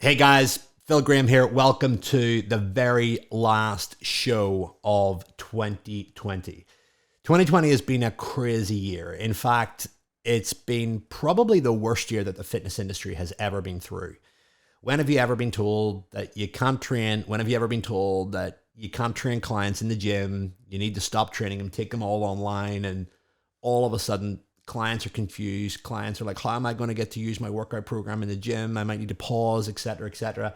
Hey guys, Phil Graham here. Welcome to the very last show of 2020. 2020 has been a crazy year. In fact, it's been probably the worst year that the fitness industry has ever been through. When have you ever been told that you can't train? When have you ever been told that you can't train clients in the gym? You need to stop training them, take them all online, and all of a sudden clients are confused. Clients are like, how am I going to get to use my workout program in the gym? I might need to pause, etc., etc.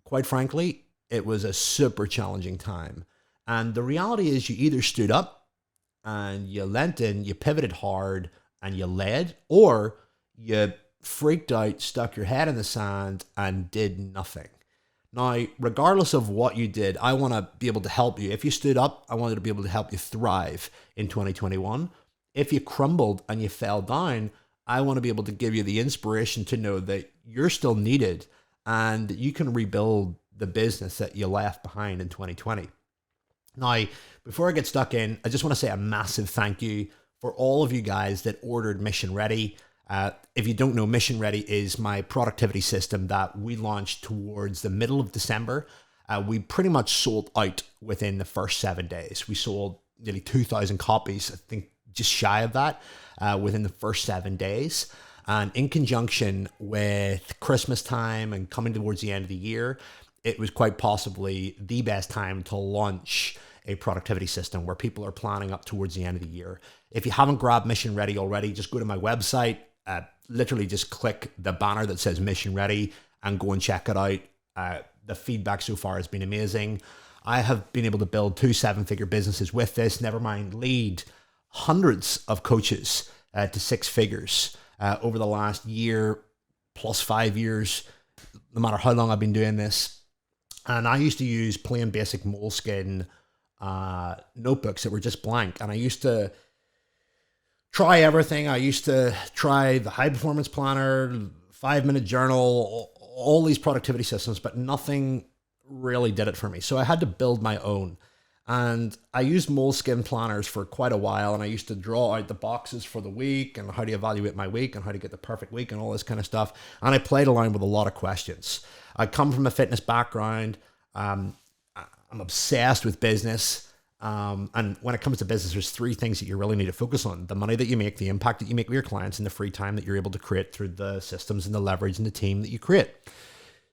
Quite frankly, it was a super challenging time. And the reality is you either stood up and you leant in, you pivoted hard and you led, or you freaked out, stuck your head in the sand and did nothing. Now, regardless of what you did, I want to be able to help you. If you stood up, I wanted to be able to help you thrive in 2021. If you crumbled and you fell down, I want to be able to give you the inspiration to know that you're still needed and you can rebuild the business that you left behind in 2020. Now, before I get stuck in, I just want to say a massive thank you for all of you guys that ordered Mission Ready. If you don't know, Mission Ready is my productivity system that we launched towards the middle of December. We pretty much sold out within the first 7 days. We sold nearly 2,000 copies, I think just shy of that, within the first 7 days. And in conjunction with Christmas time and coming towards the end of the year, it was quite possibly the best time to launch a productivity system where people are planning up towards the end of the year. If you haven't grabbed Mission Ready already, just go to my website, literally just click the banner that says Mission Ready and go and check it out. The feedback so far has been amazing. I have been able to build 2 7-figure businesses with this, never mind lead hundreds of coaches to 6 figures over the last year plus 5 years, no matter how long I've been doing this. And I used to use plain basic moleskin notebooks that were just blank. And I used to try everything. I used to try the high performance planner, 5-minute journal, all these productivity systems, but nothing really did it for me. So I had to build my own. And I used moleskin planners for quite a while, and I used to draw out the boxes for the week and how to evaluate my week and how to get the perfect week and all this kind of stuff. And I played around with a lot of questions. I come from a fitness background. I'm obsessed with business. And when it comes to business, there's 3 things that you really need to focus on: the money that you make, the impact that you make with your clients, and the free time that you're able to create through the systems and the leverage and the team that you create.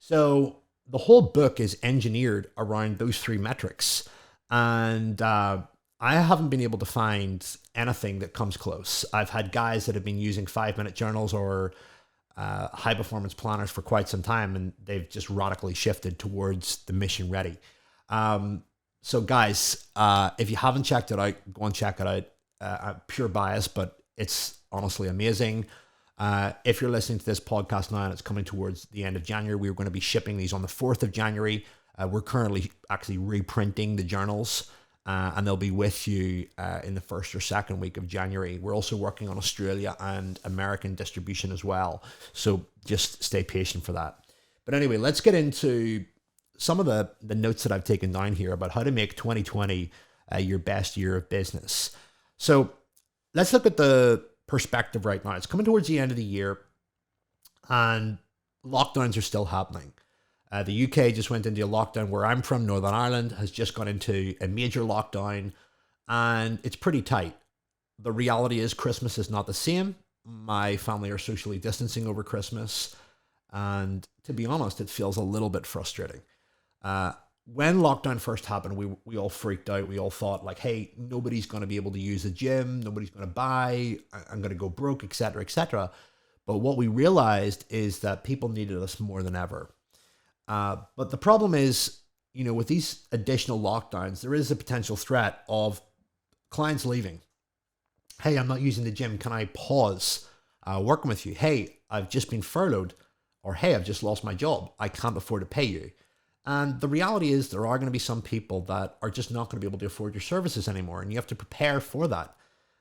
So the whole book is engineered around those 3 metrics. And I haven't been able to find anything that comes close. I've had guys that have been using 5-minute journals or high performance planners for quite some time, and they've just radically shifted towards the Mission Ready. So guys, if you haven't checked it out, go and check it out. Pure bias, but it's honestly amazing. If you're listening to this podcast now and it's coming towards the end of January, we're going to be shipping these on the 4th of January. We're currently actually reprinting the journals, and they'll be with you in the 1st or 2nd week of January. We're also working on Australia and American distribution as well. So just stay patient for that. But anyway, let's get into some of the notes that I've taken down here about how to make 2020 your best year of business. So let's look at the perspective right now. It's coming towards the end of the year, and lockdowns are still happening. The UK just went into a lockdown. Where I'm from, Northern Ireland, has just gone into a major lockdown, and it's pretty tight. The reality is Christmas is not the same. My family are socially distancing over Christmas, and to be honest, it feels a little bit frustrating. When lockdown first happened, we all freaked out. We all thought like, hey, nobody's going to be able to use the gym. Nobody's going to buy. I'm going to go broke, etc., etc. But what we realized is that people needed us more than ever. But the problem is, with these additional lockdowns, there is a potential threat of clients leaving. Hey, I'm not using the gym. Can I pause working with you? Hey, I've just been furloughed. Or hey, I've just lost my job. I can't afford to pay you. And the reality is there are going to be some people that are just not going to be able to afford your services anymore. And you have to prepare for that.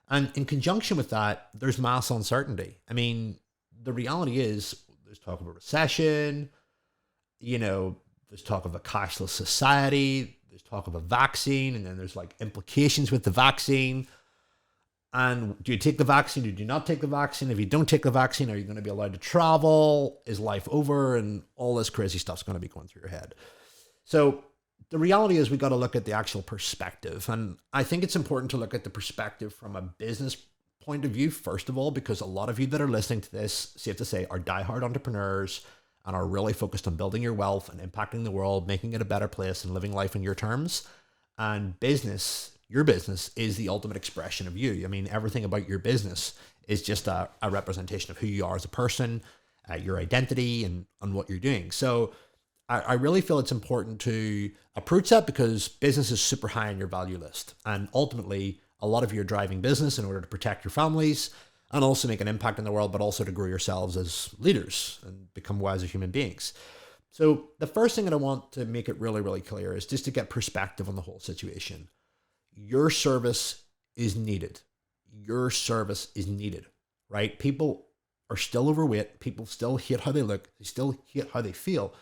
And in conjunction with that, there's mass uncertainty. I mean, the reality is there's talk of a recession. There's talk of a cashless society, there's talk of a vaccine, and then there's like implications with the vaccine. And do you take the vaccine? Do you not take the vaccine? If you don't take the vaccine, are you going to be allowed to travel? Is life over? And all this crazy stuff's going to be going through your head. So the reality is we got to look at the actual perspective. And I think it's important to look at the perspective from a business point of view, first of all, because a lot of you that are listening to this, safe to say, are diehard entrepreneurs and are really focused on building your wealth and impacting the world, making it a better place and living life on your terms. And your business is the ultimate expression of you. I mean, everything about your business is just a representation of who you are as a person, your identity, and what you're doing. So I really feel it's important to approach that because business is super high on your value list. And ultimately, a lot of you are driving business in order to protect your families and also make an impact in the world, but also to grow yourselves as leaders and become wiser human beings. So the first thing that I want to make it really, really clear is just to get perspective on the whole situation. Your service is needed. Your service is needed, right? People are still overweight. People still hate how they look. They still hate how they feel.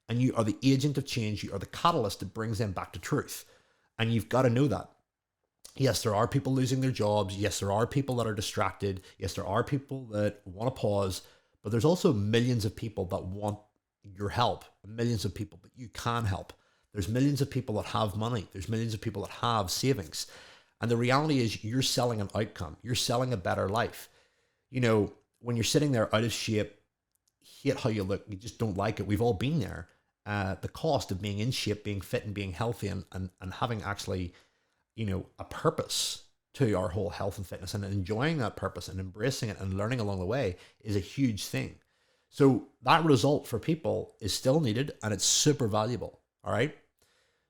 And you are the agent of change. You are the catalyst that brings them back to truth. And you've got to know that. Yes, there are people losing their jobs. Yes, there are people that are distracted. Yes, there are people that want to pause. But there's also millions of people that want your help. Millions of people that you can help. There's millions of people that have money. There's millions of people that have savings. And the reality is you're selling an outcome. You're selling a better life. You know, when you're sitting there out of shape, hate how you look, you just don't like it. We've all been there. The cost of being in shape, being fit and being healthy and having actually, you know, a purpose to our whole health and fitness and enjoying that purpose and embracing it and learning along the way is a huge thing. So that result for people is still needed and it's super valuable. All right.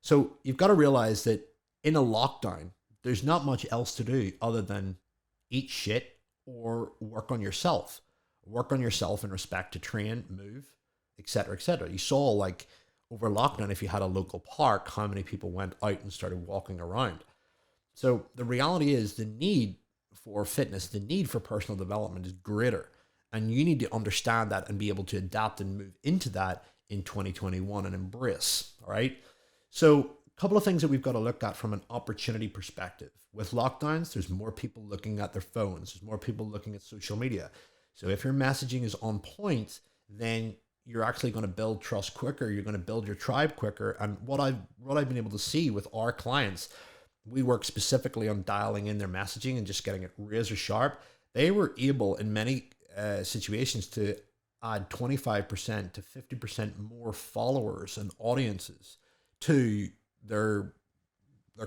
So you've got to realize that in a lockdown, there's not much else to do other than eat shit or work on yourself. Work on yourself in respect to train, move, etc., etc. You saw like over lockdown, if you had a local park, how many people went out and started walking around. So the reality is the need for fitness, the need for personal development is greater. And you need to understand that and be able to adapt and move into that in 2021 and embrace. All right. So a couple of things that we've got to look at from an opportunity perspective. With lockdowns, there's more people looking at their phones. There's more people looking at social media. So if your messaging is on point, then you're actually going to build trust quicker. You're going to build your tribe quicker. And what I've been able to see with our clients, we work specifically on dialing in their messaging and just getting it razor sharp. They were able in many situations to add 25% to 50% more followers and audiences to their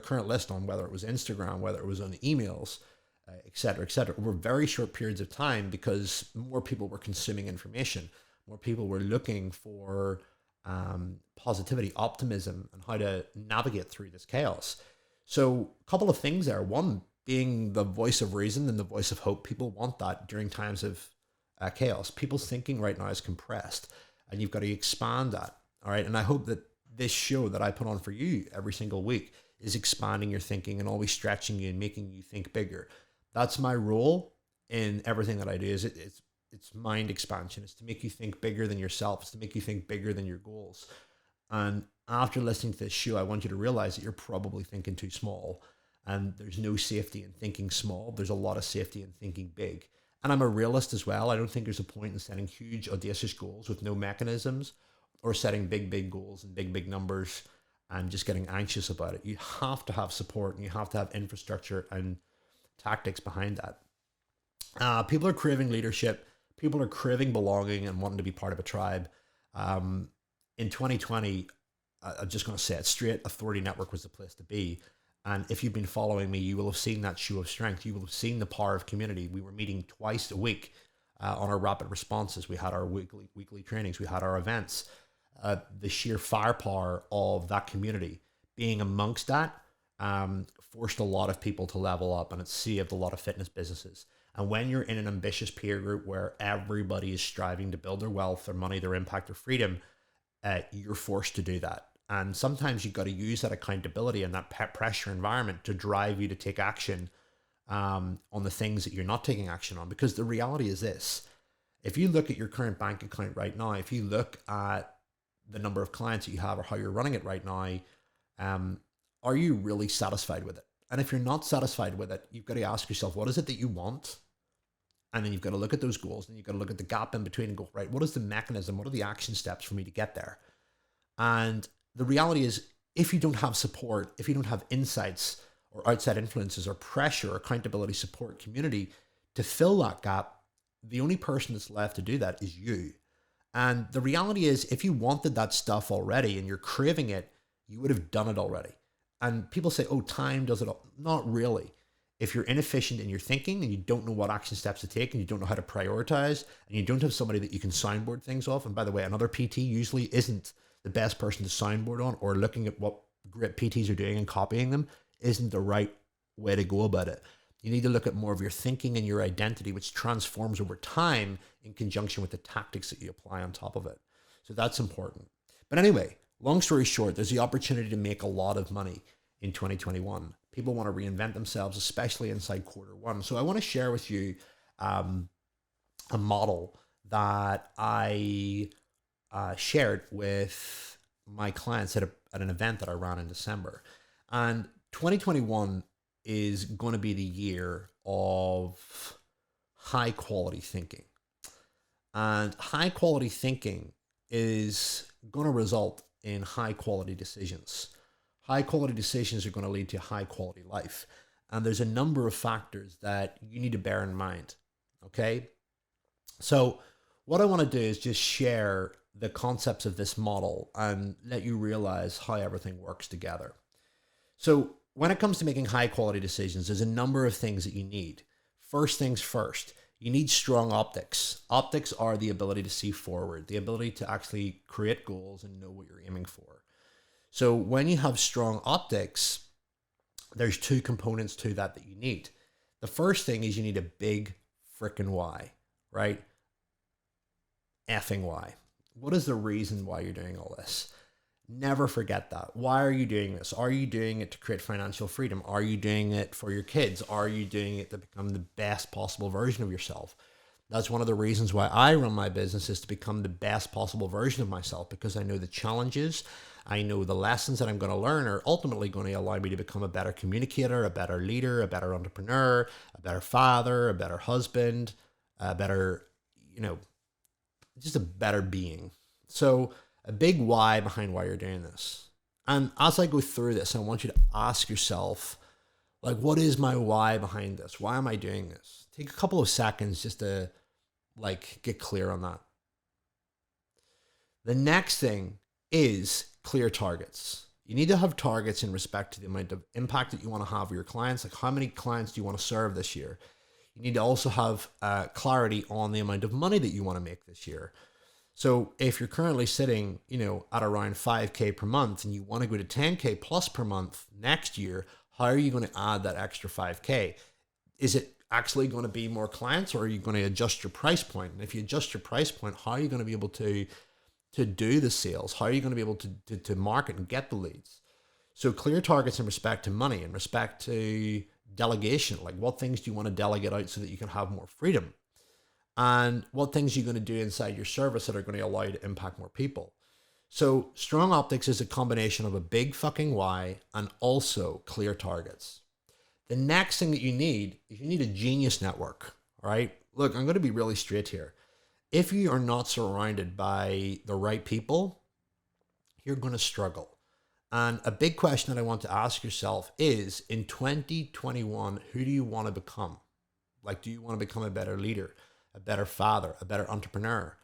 current list on whether it was Instagram, whether it was on emails, et cetera, over very short periods of time because more people were consuming information. More people were looking for positivity, optimism, and how to navigate through this chaos. So a couple of things there. One, being the voice of reason and the voice of hope. People want that during times of chaos. People's thinking right now is compressed, and you've got to expand that. All right. And I hope that this show that I put on for you every single week is expanding your thinking and always stretching you and making you think bigger. That's my role in everything that I do. It's mind expansion. It's to make you think bigger than yourself. It's to make you think bigger than your goals. And after listening to this show, I want you to realize that you're probably thinking too small. And there's no safety in thinking small. There's a lot of safety in thinking big. And I'm a realist as well. I don't think there's a point in setting huge, audacious goals with no mechanisms or setting big goals and big numbers and just getting anxious about it. You have to have support and you have to have infrastructure and tactics behind that. People are craving leadership. People are craving belonging and wanting to be part of a tribe. In 2020, I'm just going to say it straight, Authority Network was the place to be. And if you've been following me, you will have seen that show of strength. You will have seen the power of community. We were meeting twice a week on our rapid responses. We had our weekly trainings. We had our events. The sheer firepower of that community being amongst that forced a lot of people to level up, and it saved a lot of fitness businesses. And when you're in an ambitious peer group where everybody is striving to build their wealth, their money, their impact, their freedom, you're forced to do that. And sometimes you've got to use that accountability and that pressure environment to drive you to take action on the things that you're not taking action on. Because the reality is this: if you look at your current bank account right now, if you look at the number of clients that you have or how you're running it right now, are you really satisfied with it? And if you're not satisfied with it, you've got to ask yourself, what is it that you want? And then you've got to look at those goals, and you've got to look at the gap in between and go, right, what is the mechanism? What are the action steps for me to get there? And the reality is, if you don't have support, if you don't have insights or outside influences or pressure, accountability, support, community to fill that gap, the only person that's left to do that is you. And the reality is, if you wanted that stuff already and you're craving it, you would have done it already. And people say, oh, time does it all. Not really. If you're inefficient in your thinking and you don't know what action steps to take and you don't know how to prioritize and you don't have somebody that you can soundboard things off. And by the way, another PT usually isn't the best person to soundboard on, or looking at what great PTs are doing and copying them isn't the right way to go about it. You need to look at more of your thinking and your identity, which transforms over time in conjunction with the tactics that you apply on top of it. So that's important. But anyway, long story short, there's the opportunity to make a lot of money in 2021. People want to reinvent themselves, especially inside quarter one. So I want to share with you a model that I shared with my clients at an event that I ran in December. And 2021 is going to be the year of high quality thinking. And high quality thinking is going to result in high quality decisions. High quality decisions are going to lead to high quality life. And there's a number of factors that you need to bear in mind. Okay. So what I want to do is just share the concepts of this model and let you realize how everything works together. So when it comes to making high quality decisions, there's a number of things that you need. First things first, you need strong optics. Optics are the ability to see forward, the ability to actually create goals and know what you're aiming for. So when you have strong optics, there's two components to that you need. The first thing is you need a big freaking why, right? Effing why. What is the reason why you're doing all this? Never forget that. Why are you doing this? Are you doing it to create financial freedom? Are you doing it for your kids? Are you doing it to become the best possible version of yourself? That's one of the reasons why I run my business, is to become the best possible version of myself, because I know the challenges, I know the lessons that I'm going to learn are ultimately going to allow me to become a better communicator, a better leader, a better entrepreneur, a better father, a better husband, a better, just a better being. So a big why behind why you're doing this. And as I go through this, I want you to ask yourself, like, what is my why behind this? Why am I doing this? Take a couple of seconds just to get clear on that. The next thing is clear targets. You need to have targets in respect to the amount of impact that you want to have with your clients. Like, how many clients do you want to serve this year? You need to also have clarity on the amount of money that you want to make this year. So if you're currently sitting, at around 5K per month and you want to go to 10K plus per month next year, how are you going to add that extra 5K? Is it actually going to be more clients, or are you going to adjust your price point? And if you adjust your price point, how are you going to be able to do the sales? How are you going to be able to market and get the leads? So clear targets in respect to money, in respect to delegation, like what things do you want to delegate out so that you can have more freedom? And what things are you going to do inside your service that are going to allow you to impact more people? So strong optics is a combination of a big fucking why and also clear targets. The next thing that you need is you need a genius network, all right? Look, I'm going to be really straight here. If you are not surrounded by the right people, you're going to struggle. And a big question that I want to ask yourself is, in 2021, who do you want to become? Like, do you want to become a better leader, a better father, a better entrepreneur?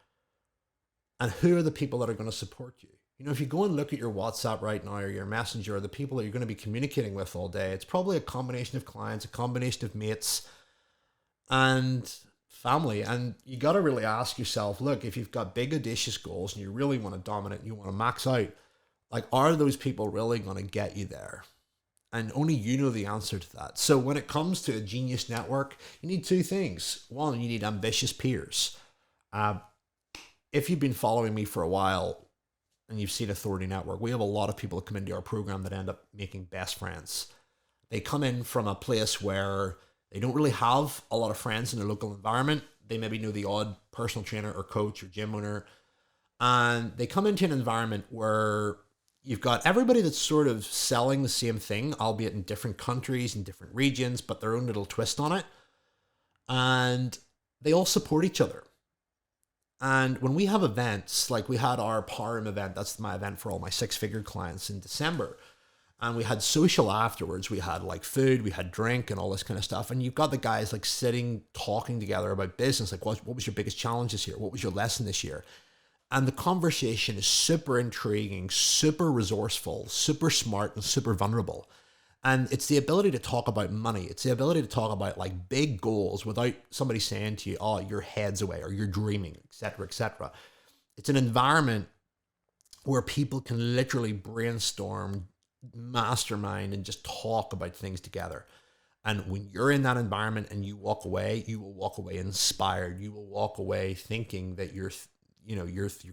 And who are the people that are going to support you? If you go and look at your WhatsApp right now, or your Messenger, or the people that you're going to be communicating with all day, it's probably a combination of clients, a combination of mates, and family. And you got to really ask yourself, look, if you've got big, audacious goals and you really want to dominate and you want to max out, are those people really going to get you there? And only you know the answer to that. So when it comes to a genius network, you need two things. One, you need ambitious peers. If you've been following me for a while and you've seen Authority Network, we have a lot of people that come into our program that end up making best friends. They come in from a place where they don't really have a lot of friends in their local environment. They maybe know the odd personal trainer or coach or gym owner. And they come into an environment where you've got everybody that's sort of selling the same thing, albeit in different countries and different regions, but their own little twist on it. And they all support each other. And when we have events, like we had our Parham event, that's my event for all my six-figure clients in December. And we had social afterwards. We had like food, we had drink and all this kind of stuff. And you've got the guys like sitting, talking together about business. Like what was your biggest challenge this year? What was your lesson this year? And the conversation is super intriguing, super resourceful, super smart, and super vulnerable. And it's the ability to talk about money. It's the ability to talk about like big goals without somebody saying to you, oh, your head's away or you're dreaming, et cetera, et cetera. It's an environment where people can literally brainstorm, mastermind, and just talk about things together. And when you're in that environment and you walk away, you will walk away inspired. You will walk away thinking that your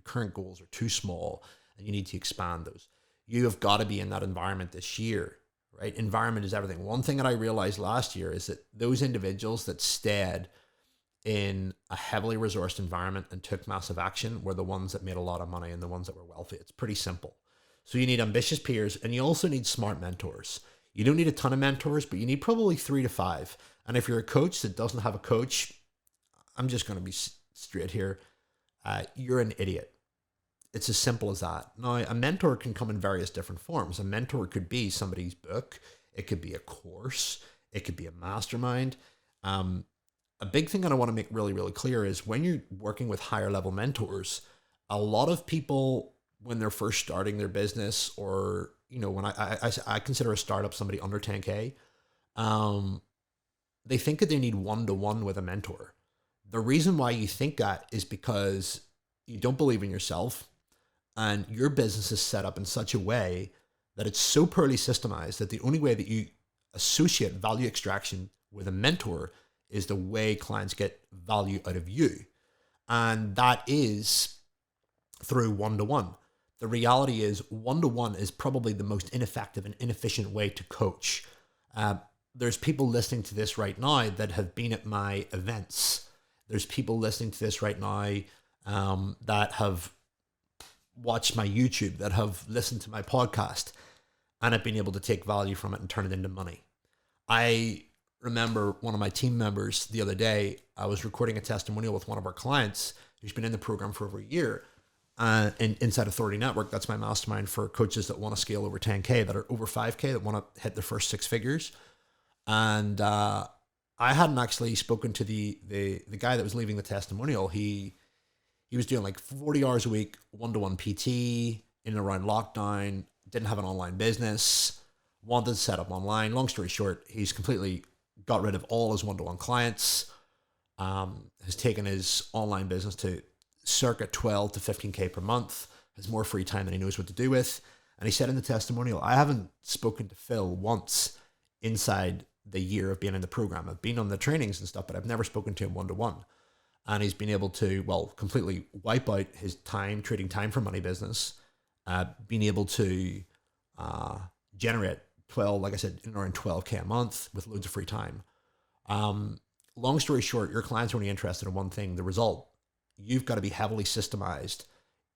current goals are too small and you need to expand those. You have got to be in that environment this year. Right? Environment is everything. One thing that I realized last year is that those individuals that stayed in a heavily resourced environment and took massive action were the ones that made a lot of money and the ones that were wealthy. It's pretty simple. So you need ambitious peers and you also need smart mentors. You don't need a ton of mentors, but you need probably 3 to 5. And if you're a coach that doesn't have a coach, I'm just going to be straight here. You're an idiot. It's as simple as that. Now, a mentor can come in various different forms. A mentor could be somebody's book. It could be a course. It could be a mastermind. A big thing that I want to make really, really clear is when you're working with higher level mentors, a lot of people, when they're first starting their business or, when I consider a startup somebody under 10K, they think that they need one-to-one with a mentor. The reason why you think that is because you don't believe in yourself. And your business is set up in such a way that it's so poorly systemized that the only way that you associate value extraction with a mentor is the way clients get value out of you. And that is through one-to-one. The reality is one-to-one is probably the most ineffective and inefficient way to coach. There's people listening to this right now that have been at my events. There's people listening to this right now that have watched my YouTube, that have listened to my podcast, and have been able to take value from it and turn it into money. I remember one of my team members the other day, I was recording a testimonial with one of our clients who's been in the program for over a year. And Inside Authority Network, that's my mastermind for coaches that want to scale over 10K, that are over 5K, that want to hit their first 6 figures. And I hadn't actually spoken to the guy that was leaving the testimonial. He was doing like 40 hours a week, one-to-one PT, in and around lockdown, didn't have an online business, wanted to set up online. Long story short, he's completely got rid of all his one-to-one clients, has taken his online business to circa 12 to 15K per month, has more free time than he knows what to do with. And he said in the testimonial, I haven't spoken to Phil once inside the year of being in the program. I've been on the trainings and stuff, but I've never spoken to him one-to-one. And he's been able to, completely wipe out his time, trading time for money business, being able to generate 12, like I said, around 12K a month with loads of free time. Long story short, your clients are only interested in one thing, the result. You've got to be heavily systemized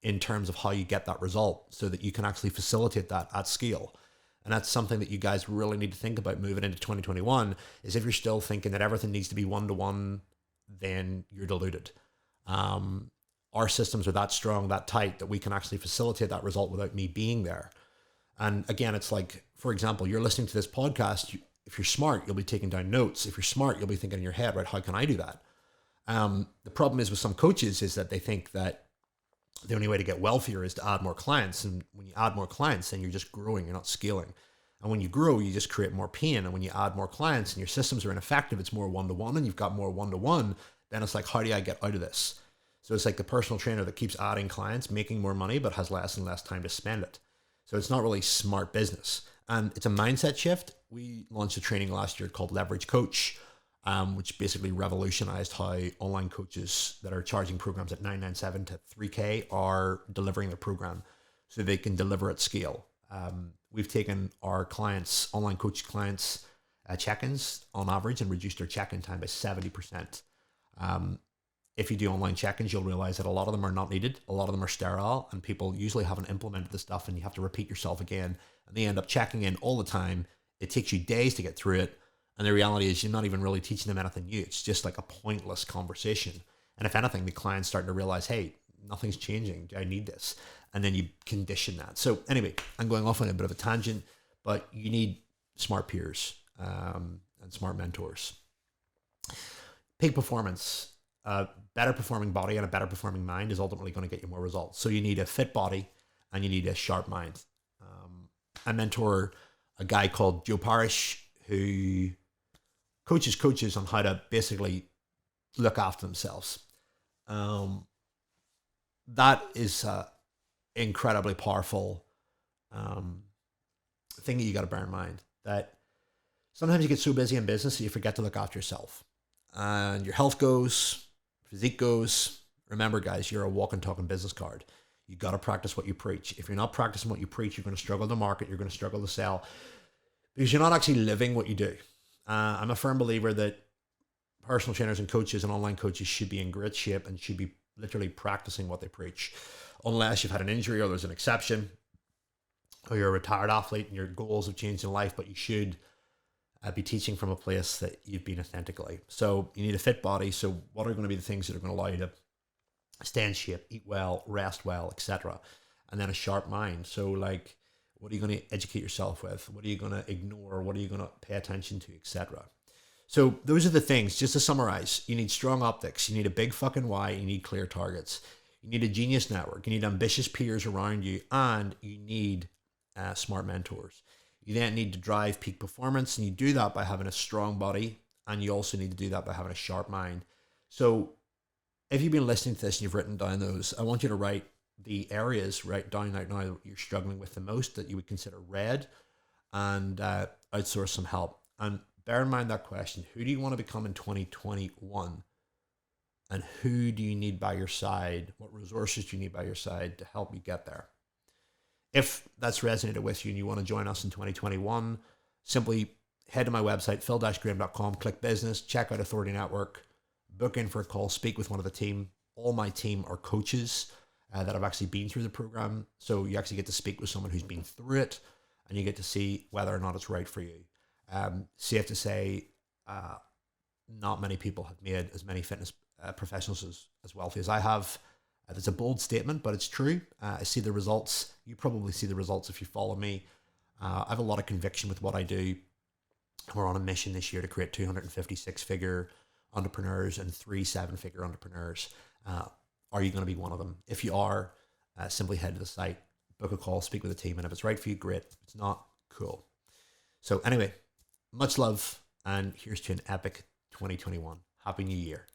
in terms of how you get that result so that you can actually facilitate that at scale. And that's something that you guys really need to think about moving into 2021, is if you're still thinking that everything needs to be one-to-one, then you're deluded. Our systems are that strong, that tight, that we can actually facilitate that result without me being there. And again, it's like, for example, you're listening to this podcast. If you're smart, you'll be taking down notes. If you're smart, you'll be thinking in your head, right, how can I do that? The problem is with some coaches is that they think that the only way to get wealthier is to add more clients. And when you add more clients, then you're just growing, you're not scaling. And when you grow, you just create more pain. And when you add more clients and your systems are ineffective, it's more one-to-one and you've got more one-to-one, then it's like, how do I get out of this? So it's like the personal trainer that keeps adding clients, making more money, but has less and less time to spend it. So it's not really smart business. And it's a mindset shift. We launched a training last year called Leverage Coach, which basically revolutionized how online coaches that are charging programs at $997 to $3K are delivering their program so they can deliver at scale. We've taken our clients, online coach clients, check-ins on average and reduced their check-in time by 70%. if you do online check-ins, you'll realize that a lot of them are not needed. A lot of them are sterile, and people usually haven't implemented the stuff, and you have to repeat yourself again. And they end up checking in all the time. It takes you days to get through it. And the reality is you're not even really teaching them anything new. It's just like a pointless conversation. And if anything, the client's starting to realize, hey, nothing's changing. I need this. And then you condition that. So anyway, I'm going off on a bit of a tangent, but you need smart peers and smart mentors. Peak performance, a better performing body and a better performing mind is ultimately going to get you more results. So you need a fit body and you need a sharp mind. I mentor a guy called Joe Parrish who coaches on how to basically look after themselves. That is an incredibly powerful thing that you got to bear in mind, that sometimes you get so busy in business that you forget to look after yourself, and your health goes, physique goes. Remember, guys, you're a walking, talking business card. You got to practice what you preach. If you're not practicing what you preach, you're going to struggle to market. You're going to struggle to sell because you're not actually living what you do. I'm a firm believer that personal trainers and coaches and online coaches should be in great shape and should be literally practicing what they preach, unless you've had an injury or there's an exception, or you're a retired athlete and your goals have changed in life, but you should be teaching from a place that you've been authentically. So you need a fit body. So what are going to be the things that are going to allow you to stay in shape, eat well, rest well, etc.? And then a sharp mind. So like, what are you going to educate yourself with? What are you going to ignore? What are you going to pay attention to, etc.? So those are the things. Just to summarize, you need strong optics. You need a big fucking why. You need clear targets. You need a genius network. You need ambitious peers around you, and you need smart mentors. You then need to drive peak performance, and you do that by having a strong body, and you also need to do that by having a sharp mind. So if you've been listening to this and you've written down those, I want you to write the areas right down right now that you're struggling with the most, that you would consider red, and outsource some help. And bear in mind that question: who do you want to become in 2021? And who do you need by your side? What resources do you need by your side to help you get there? If that's resonated with you and you want to join us in 2021, simply head to my website, phil-graham.com, click business, check out Authority Network, book in for a call, speak with one of the team. All my team are coaches that have actually been through the program. So you actually get to speak with someone who's been through it, and you get to see whether or not it's right for you. Safe to say, not many people have made as many fitness professionals as wealthy as I have. It's a bold statement, but it's true. I see the results. You probably see the results if you follow me. I have a lot of conviction with what I do. We're on a mission this year to create 250 six-figure entrepreneurs and 3 7-figure entrepreneurs. Are you going to be one of them? If you are, simply head to the site, book a call, speak with a team, and if it's right for you, great. If it's not, cool. So anyway, much love, and here's to an epic 2021. Happy New Year.